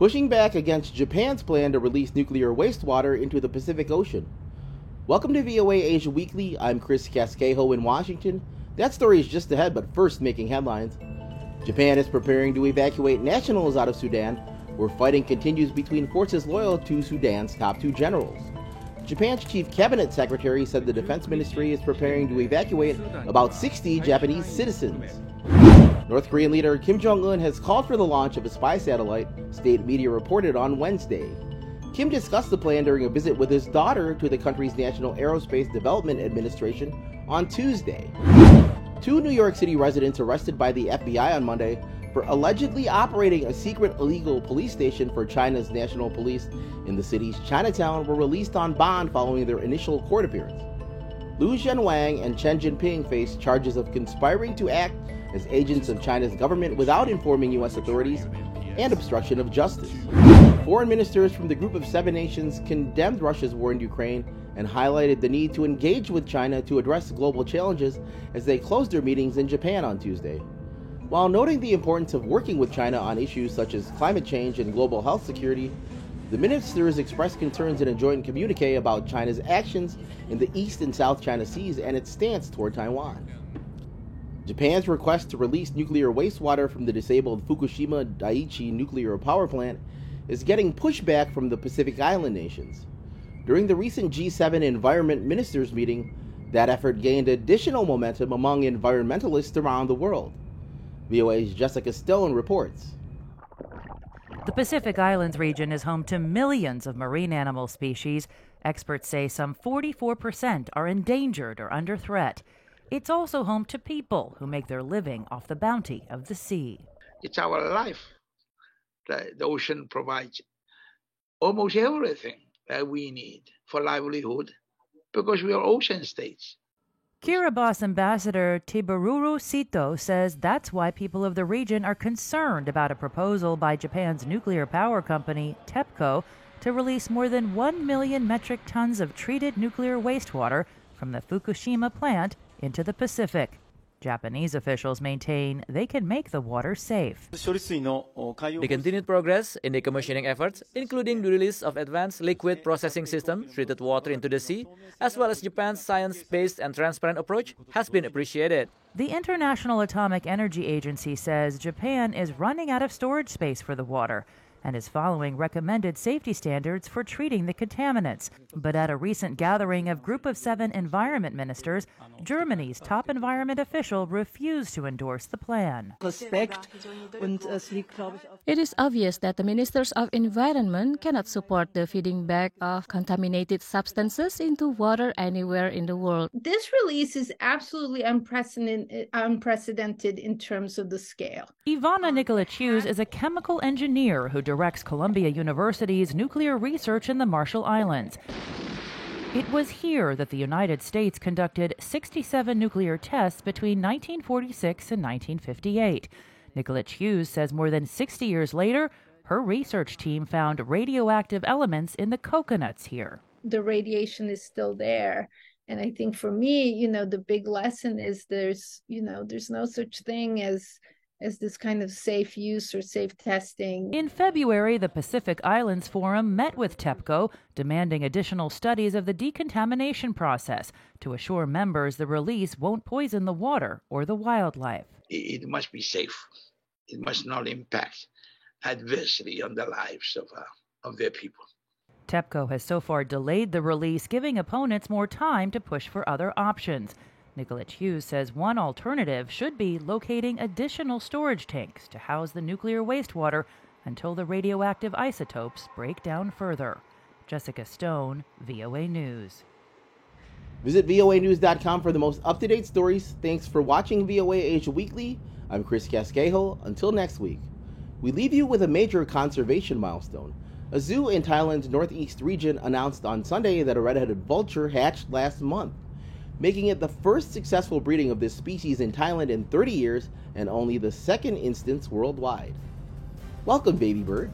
pushing back against Japan's plan to release nuclear wastewater into the Pacific Ocean. Welcome to VOA Asia Weekly. I'm Chris Casquejo in Washington. That story is just ahead, but first making headlines. Japan is preparing to evacuate nationals out of Sudan, where fighting continues between forces loyal to Sudan's top two generals. Japan's chief cabinet secretary said the defense ministry is preparing to evacuate about 60 Japanese citizens. North Korean leader Kim Jong-un has called for the launch of a spy satellite, state media reported on Wednesday. Kim discussed the plan during a visit with his daughter to the country's National Aerospace Development Administration on Tuesday. Two New York City residents arrested by the FBI on Monday for allegedly operating a secret illegal police station for China's national police in the city's Chinatown were released on bond following their initial court appearance. Liu Zhenwang and Chen Jinping face charges of conspiring to act as agents of China's government without informing U.S. authorities and obstruction of justice. Foreign ministers from the Group of Seven Nations condemned Russia's war in Ukraine and highlighted the need to engage with China to address global challenges as they closed their meetings in Japan on Tuesday. While noting the importance of working with China on issues such as climate change and global health security, the ministers expressed concerns in a joint communique about China's actions in the East and South China Seas and its stance toward Taiwan. Japan's request to release nuclear wastewater from the disabled Fukushima Daiichi nuclear power plant is getting pushback from the Pacific Island nations. During the recent G7 Environment Ministers meeting, that effort gained additional momentum among environmentalists around the world. VOA's Jessica Stone reports. The Pacific Islands region is home to millions of marine animal species. Experts say some 44% are endangered or under threat. It's also home to people who make their living off the bounty of the sea. It's our life. The ocean provides almost everything that we need for livelihood because we are ocean states. Kiribati Ambassador Tibururu Sito says that's why people of the region are concerned about a proposal by Japan's nuclear power company, TEPCO, to release more than 1 million metric tons of treated nuclear wastewater from the Fukushima plant into the Pacific. Japanese officials maintain they can make the water safe. The continued progress in the commissioning efforts, including the release of advanced liquid processing system, treated water into the sea, as well as Japan's science-based and transparent approach, has been appreciated. The International Atomic Energy Agency says Japan is running out of storage space for the water and is following recommended safety standards for treating the contaminants. But at a recent gathering of Group of Seven environment ministers, Germany's top environment official refused to endorse the plan. It is obvious that the ministers of environment cannot support the feeding back of contaminated substances into water anywhere in the world. This release is absolutely unprecedented in terms of the scale. Ivana Nikolacic is a chemical engineer who directs Columbia University's nuclear research in the Marshall Islands. It was here that the United States conducted 67 nuclear tests between 1946 and 1958. Nikolacic says more than 60 years later, her research team found radioactive elements in the coconuts here. The radiation is still there. And I think for me, the big lesson is there's no such thing as this kind of safe use or safe testing. In February, the Pacific Islands Forum met with TEPCO, demanding additional studies of the decontamination process to assure members the release won't poison the water or the wildlife. It must be safe. It must not impact adversely on the lives of their people. TEPCO has so far delayed the release, giving opponents more time to push for other options. Nikolacic says one alternative should be locating additional storage tanks to house the nuclear wastewater until the radioactive isotopes break down further. Jessica Stone, VOA News. Visit voanews.com for the most up-to-date stories. Thanks for watching VOA Asia Weekly. I'm Chris Casquejo. Until next week, we leave you with a major conservation milestone. A zoo in Thailand's northeast region announced on Sunday that a red-headed vulture hatched last month, making it the first successful breeding of this species in Thailand in 30 years and only the second instance worldwide. Welcome, baby bird.